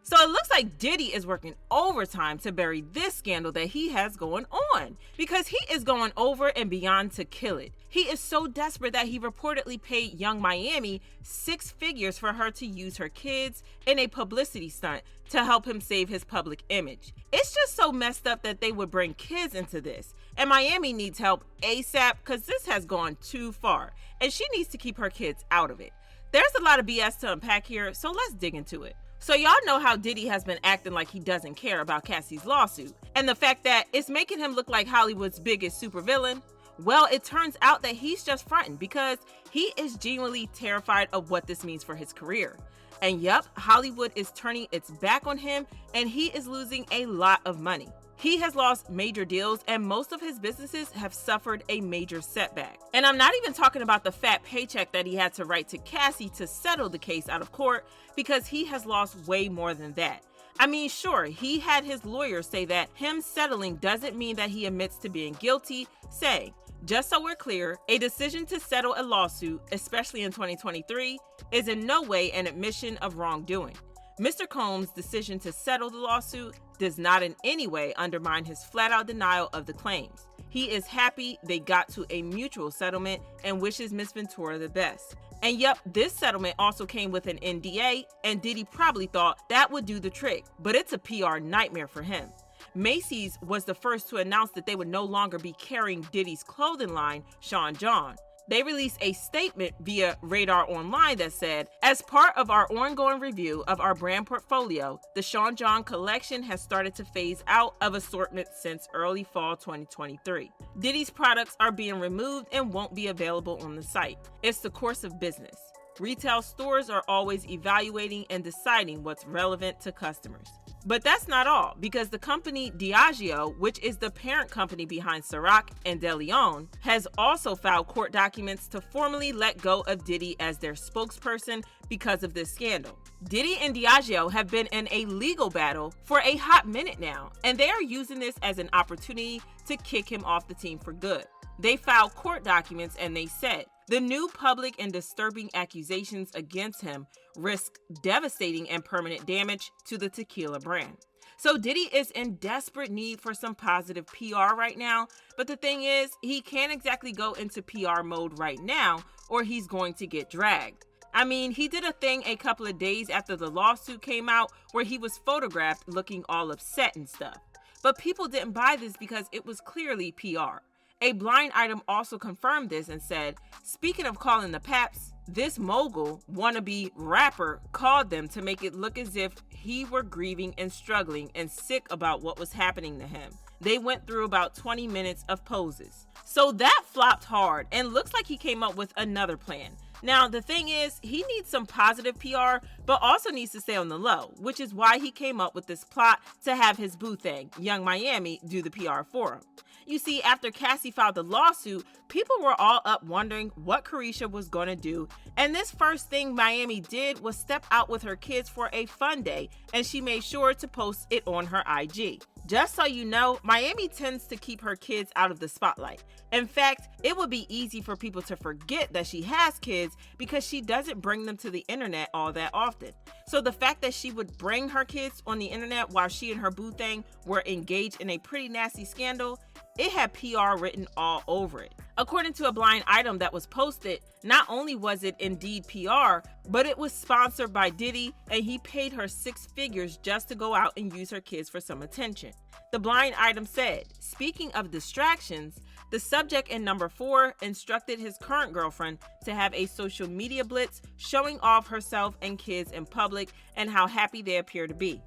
So it looks like Diddy is working overtime to bury this scandal that he has going on, because he is going over and beyond to kill it. He is so desperate that he reportedly paid Young Miami 6 figures for her to use her kids in a publicity stunt to help him save his public image. It's just so messed up that they would bring kids into this. And Miami needs help ASAP, because this has gone too far, and she needs to keep her kids out of it. There's a lot of BS to unpack here, so let's dig into it. So y'all know how Diddy has been acting like he doesn't care about Cassie's lawsuit, and the fact that it's making him look like Hollywood's biggest supervillain. Well, it turns out that he's just fronting, because he is genuinely terrified of what this means for his career. And yup, Hollywood is turning its back on him, and he is losing a lot of money. He has lost major deals, and most of his businesses have suffered a major setback. And I'm not even talking about the fat paycheck that he had to write to Cassie to settle the case out of court, because he has lost way more than that. I mean, sure, he had his lawyers say that him settling doesn't mean that he admits to being guilty, saying, "Just so we're clear, a decision to settle a lawsuit, especially in 2023, is in no way an admission of wrongdoing." Mr. Combs' decision to settle the lawsuit does not in any way undermine his flat-out denial of the claims. He is happy they got to a mutual settlement and wishes Ms. Ventura the best. And yep, this settlement also came with an NDA, and Diddy probably thought that would do the trick, but it's a PR nightmare for him. Macy's was the first to announce that they would no longer be carrying Diddy's clothing line, Sean John. They released a statement via Radar Online that said, "As part of our ongoing review of our brand portfolio, the Sean John collection has started to phase out of assortment since early fall 2023. Diddy's products are being removed and won't be available on the site. It's the course of business. Retail stores are always evaluating and deciding what's relevant to customers." But that's not all, because the company Diageo, which is the parent company behind Ciroc and De Leon, has also filed court documents to formally let go of Diddy as their spokesperson because of this scandal. Diddy and Diageo have been in a legal battle for a hot minute now, and they are using this as an opportunity to kick him off the team for good. They filed court documents and they said, the new public and disturbing accusations against him risk devastating and permanent damage to the tequila brand. So Diddy is in desperate need for some positive PR right now, but the thing is, he can't exactly go into PR mode right now, or he's going to get dragged. I mean, he did a thing a couple of days after the lawsuit came out where he was photographed looking all upset and stuff. But people didn't buy this because it was clearly PR. A blind item also confirmed this and said, speaking of calling the paps, this mogul wannabe rapper called them to make it look as if he were grieving and struggling and sick about what was happening to him. They went through about 20 minutes of poses. So that flopped hard, and looks like he came up with another plan. Now, the thing is, he needs some positive PR, but also needs to stay on the low, which is why he came up with this plot to have his boo thing, Young Miami, do the PR for him. You see, after Cassie filed the lawsuit, people were all up wondering what Carisha was going to do, and this first thing Miami did was step out with her kids for a fun day, and she made sure to post it on her IG. Just so you know, Miami tends to keep her kids out of the spotlight. In fact, it would be easy for people to forget that she has kids because she doesn't bring them to the internet all that often. So the fact that she would bring her kids on the internet while she and her boo thing were engaged in a pretty nasty scandal, it had PR written all over it. According to a blind item that was posted, not only was it indeed PR, but it was sponsored by Diddy, and he paid her 6 figures just to go out and use her kids for some attention. The blind item said, speaking of distractions, the subject in number 4 instructed his current girlfriend to have a social media blitz showing off herself and kids in public and how happy they appear to be.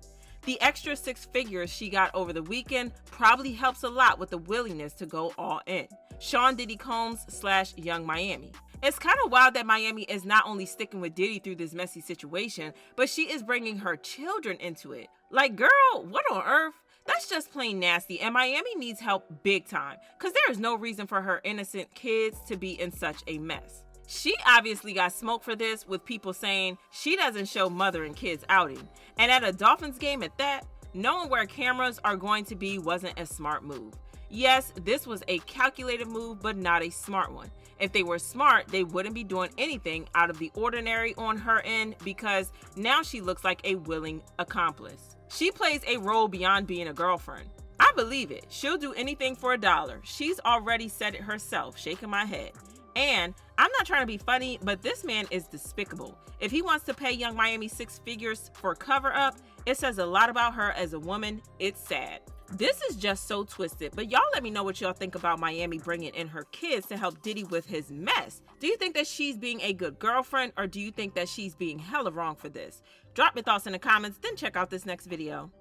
The extra 6 figures she got over the weekend probably helps a lot with the willingness to go all in. Sean Diddy Combs / Young Miami. It's kind of wild that Miami is not only sticking with Diddy through this messy situation, but she is bringing her children into it. Like, girl, what on earth? That's just plain nasty, and Miami needs help big time, because there is no reason for her innocent kids to be in such a mess. She obviously got smoke for this, with people saying she doesn't show mother and kids outing. And at a Dolphins game at that, knowing where cameras are going to be wasn't a smart move. Yes, this was a calculated move, but not a smart one. If they were smart, they wouldn't be doing anything out of the ordinary on her end, because now she looks like a willing accomplice. She plays a role beyond being a girlfriend. I believe it. She'll do anything for $1. She's already said it herself, shaking my head. And I'm not trying to be funny, but this man is despicable. If he wants to pay Young Miami 6 figures for cover up, it says a lot about her as a woman. It's sad. This is just so twisted, but y'all let me know what y'all think about Miami bringing in her kids to help Diddy with his mess. Do you think that she's being a good girlfriend, or do you think that she's being hella wrong for this? Drop your thoughts in the comments, then check out this next video.